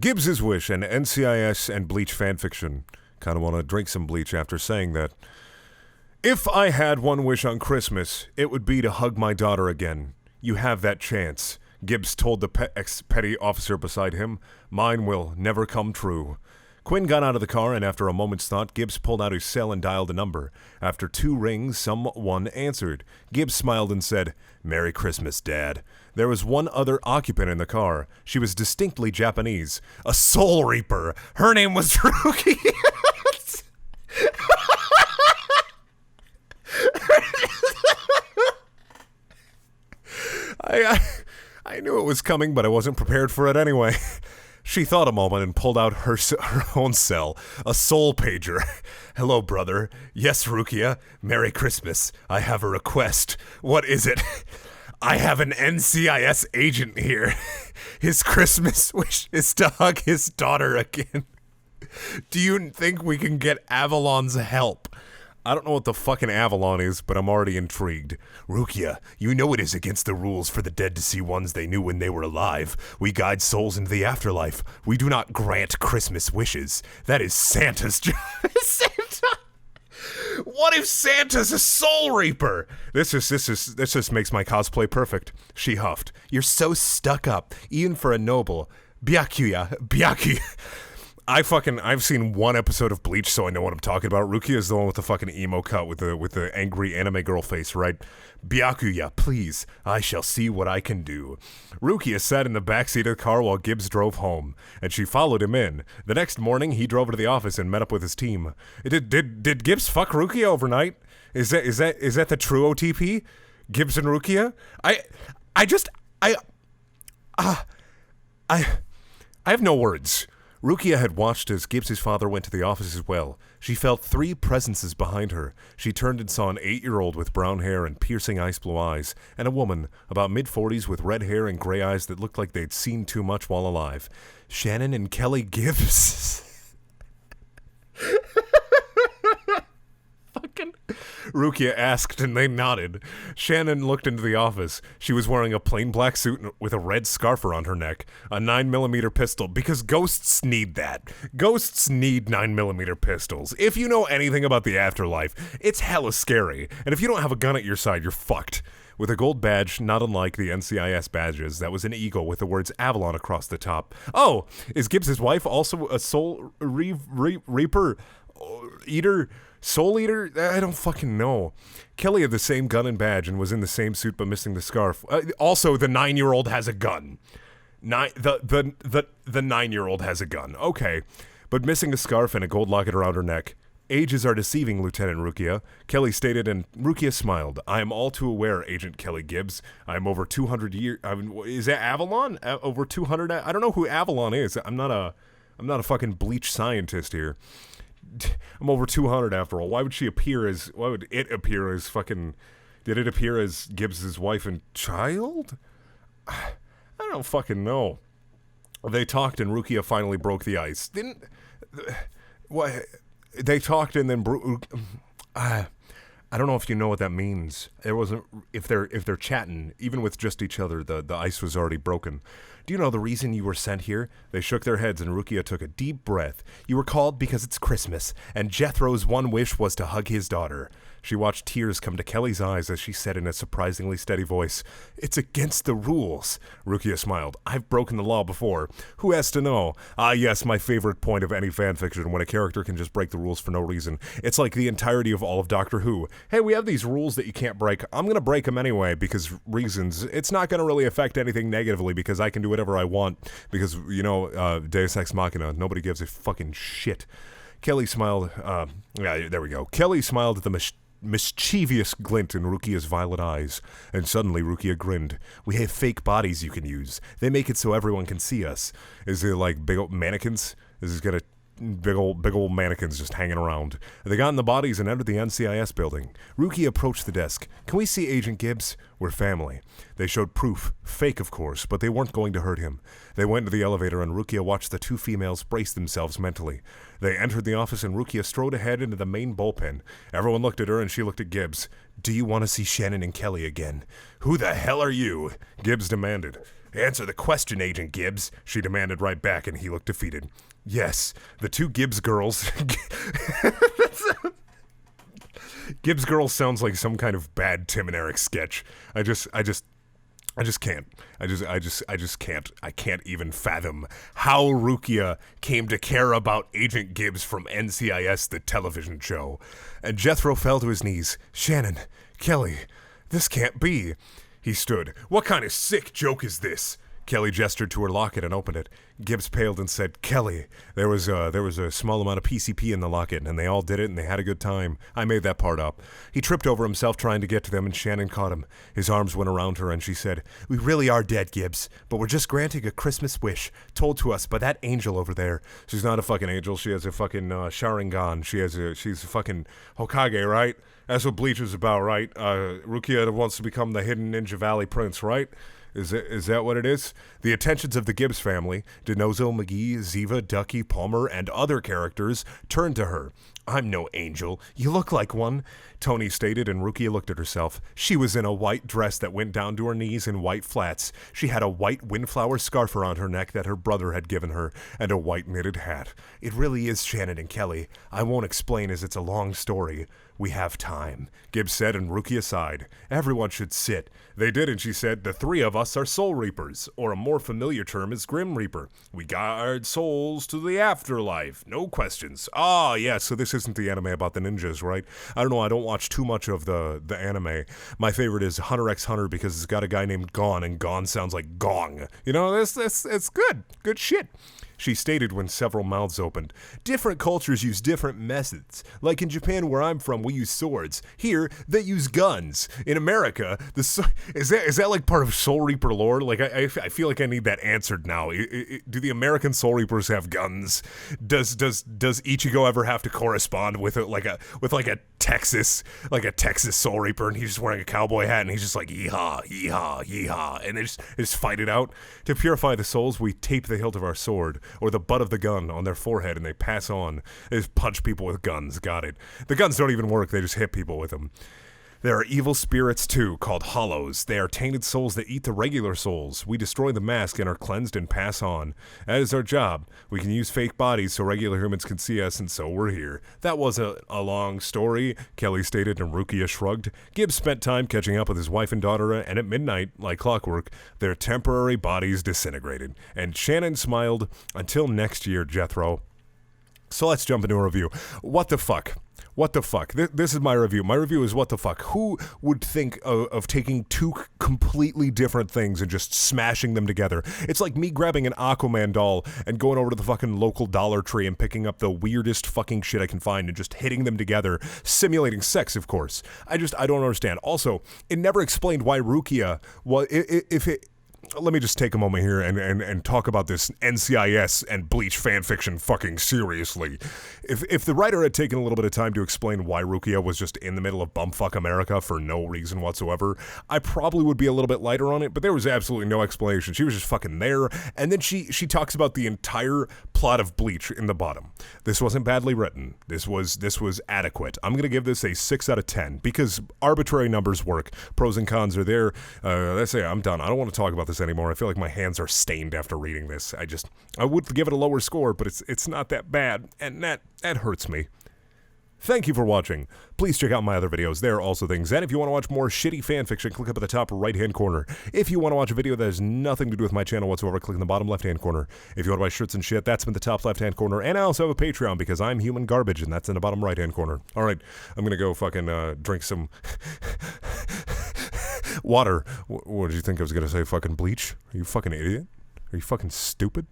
Gibbs Wish and NCIS and Bleach fanfiction. Kind of want to drink some Bleach after saying that. If I had one wish on Christmas, it would be to hug my daughter again. You have that chance. Gibbs told the ex-petty officer beside him. Mine will never come true. Quinn got out of the car, and after a moment's thought, Gibbs pulled out his cell and dialed a number. After 2 rings, someone answered. Gibbs smiled and said, "Merry Christmas, Dad." There was one other occupant in the car. She was distinctly Japanese. A soul reaper. Her name was Ruki. I knew it was coming, but I wasn't prepared for it anyway. She thought a moment and pulled out her own cell, a soul pager. "Hello, brother. Yes, Rukia. Merry Christmas. I have a request." "What is it?" "I have an NCIS agent here. His Christmas wish is to hug his daughter again. Do you think we can get Avalon's help?" I don't know what the fucking Avalon is, but I'm already intrigued. "Rukia, you know it is against the rules for the dead to see ones they knew when they were alive. We guide souls into the afterlife. We do not grant Christmas wishes. That is Santa's job." Santa? What if Santa's a soul reaper? This just makes my cosplay perfect. She huffed. "You're so stuck up, even for a noble. Byakuya. I've seen one episode of Bleach, so I know what I'm talking about. Rukia is the one with the fucking emo cut with the angry anime girl face, right? "Byakuya, please. I shall see what I can do." Rukia sat in the backseat of the car while Gibbs drove home, and she followed him in. The next morning, he drove to the office and met up with his team. Did Gibbs fuck Rukia overnight? Is that the true OTP? Gibbs and Rukia? I have no words. Rukia had watched as Gibbs' father went to the office as well. She felt 3 presences behind her. She turned and saw an 8-year-old with brown hair and piercing ice blue eyes, and a woman, about mid-40s with red hair and gray eyes that looked like they'd seen too much while alive. Shannon and Kelly Gibbs. Fucking Rukia asked, and they nodded. Shannon looked into the office. She was wearing a plain black suit with a red scarf around her neck, a 9mm pistol, because ghosts need that. Ghosts need 9mm pistols. If you know anything about the afterlife, it's hella scary, and if you don't have a gun at your side, you're fucked. With a gold badge, not unlike the NCIS badges, that was an eagle with the words Avalon across the top. Oh, is Gibbs' wife also a soul reaper? Eater? Soul Eater? I don't fucking know. Kelly had the same gun and badge and was in the same suit but missing the scarf. Also, the 9-year-old has a gun. The 9-year-old has a gun. Okay. But missing a scarf and a gold locket around her neck. "Ages are deceiving, Lieutenant Rukia," Kelly stated, and Rukia smiled. "I am all too aware, Agent Kelly Gibbs. I am over 200 years... is that Avalon? Over 200... I don't know who Avalon is. I'm not a fucking Bleach scientist here. I'm over 200 after all. Why would it appear as fucking... Did it appear as Gibbs' wife and child? I don't fucking know. They talked and Rukia finally broke the ice. What? They talked and then... I don't know if you know what that means. It wasn't... If they're chatting, even with just each other, the ice was already broken. "Do you know the reason you were sent here?" They shook their heads and Rukia took a deep breath. "You were called because it's Christmas, and Jethro's one wish was to hug his daughter." She watched tears come to Kelly's eyes as she said in a surprisingly steady voice, "It's against the rules." Rukia smiled. "I've broken the law before. Who has to know?" "Ah, yes, my favorite point of any fanfiction, when a character can just break the rules for no reason. It's like the entirety of all of Doctor Who. Hey, we have these rules that you can't break. I'm going to break them anyway because reasons. It's not going to really affect anything negatively because I can do whatever I want because, Deus Ex Machina, nobody gives a fucking shit." Kelly smiled. There we go. Kelly smiled at the mischievous glint in Rukia's violet eyes, and suddenly Rukia grinned. "We have fake bodies you can use. They make it so everyone can see us." Is it like big old mannequins? Is this gonna big old mannequins just hanging around? They got in the bodies and entered the NCIS building. Rukia approached the desk. "Can we see Agent Gibbs? We're family." They showed proof, fake of course, but they weren't going to hurt him. They went to the elevator and Rukia watched the 2 females brace themselves mentally. They entered the office and Rukia strode ahead into the main bullpen. Everyone looked at her and she looked at Gibbs. "Do you want to see Shannon and Kelly again?" "Who the hell are you?" Gibbs demanded. Answer the question, Agent Gibbs, she demanded right back, and he looked defeated. Yes, the two Gibbs girls... Gibbs girls sounds like some kind of bad Tim and Eric sketch. I just can't. I can't even fathom how Rukia came to care about Agent Gibbs from NCIS, the television show. And Jethro fell to his knees. Shannon, Kelly, this can't be. He stood. What kind of sick joke is this? Kelly gestured to her locket and opened it. Gibbs paled and said, Kelly, there was a small amount of PCP in the locket, and they all did it, and they had a good time. I made that part up. He tripped over himself trying to get to them, and Shannon caught him. His arms went around her, and she said, we really are dead, Gibbs, but we're just granting a Christmas wish, told to us by that angel over there. She's not a fucking angel. She has a fucking Sharingan. She's a fucking Hokage, right? That's what Bleach is about, right? Rukia wants to become the hidden Ninja Valley prince, right? Is that what it is? The attentions of the Gibbs family, DeNozo, McGee, Ziva, Ducky, Palmer, and other characters turned to her. I'm no angel. You look like one, Tony stated, and Rukia looked at herself. She was in a white dress that went down to her knees in white flats. She had a white windflower scarf around her neck that her brother had given her, and a white knitted hat. It really is Shannon and Kelly. I won't explain as it's a long story. We have time, Gibbs said, and Rukia sighed. Everyone should sit. They did, and she said, the three of us are soul reapers, or a more familiar term is grim reaper. We guard souls to the afterlife. No questions. Ah, yeah, so this isn't the anime about the ninjas, right? I don't know, I don't watch too much of the anime. My favorite is Hunter x Hunter because it's got a guy named Gon, and Gon sounds like gong. You know, it's good. Good shit. She stated when several mouths opened. Different cultures use different methods. Like in Japan, where I'm from, we use swords. Here, they use guns. In America, is that like part of Soul Reaper lore? Like, I feel like I need that answered now. Do the American Soul Reapers have guns? Does Ichigo ever have to correspond with a Texas Soul Reaper, and he's just wearing a cowboy hat, and he's just like yeehaw, yeehaw, yeehaw, and they just fight it out? To purify the souls, we tape the hilt of our sword or the butt of the gun on their forehead, and they pass on. They just punch people with guns. Got it. The guns don't even work. They just hit people with them. There are evil spirits, too, called hollows. They are tainted souls that eat the regular souls. We destroy the mask and are cleansed and pass on. That is our job. We can use fake bodies so regular humans can see us, and so we're here. That wasn't a long story, Kelly stated, and Rukia shrugged. Gibbs spent time catching up with his wife and daughter, and at midnight, like clockwork, their temporary bodies disintegrated. And Shannon smiled. Until next year, Jethro. So let's jump into a review. What the fuck? What the fuck? This is my review. My review is what the fuck. Who would think of taking two completely different things and just smashing them together? It's like me grabbing an Aquaman doll and going over to the fucking local Dollar Tree and picking up the weirdest fucking shit I can find and just hitting them together, simulating sex, of course. I don't understand. Also, it never explained why Rukia, let me just take a moment here and talk about this NCIS and Bleach fanfiction fucking seriously. If the writer had taken a little bit of time to explain why Rukia was just in the middle of bumfuck America for no reason whatsoever, I probably would be a little bit lighter on it, but there was absolutely no explanation. She was just fucking there, and then she talks about the entire plot of Bleach in the bottom. This wasn't badly written. This was adequate. I'm gonna give this a 6 out of 10 because arbitrary numbers work. Pros and cons are there. Let's say I'm done. I don't want to talk about this anymore. I feel like my hands are stained after reading this. I would give it a lower score, but it's not that bad, and that hurts me. Thank you for watching. Please check out my other videos. There are also things. And if you want to watch more shitty fanfiction, click up at the top right-hand corner. If you want to watch a video that has nothing to do with my channel whatsoever, click in the bottom left-hand corner. If you want to buy shirts and shit, that's in the top left-hand corner. And I also have a Patreon because I'm human garbage, and that's in the bottom right-hand corner. All right, I'm going to go fucking drink some water. What did you think I was going to say? Fucking bleach? Are you fucking idiot? Are you fucking stupid?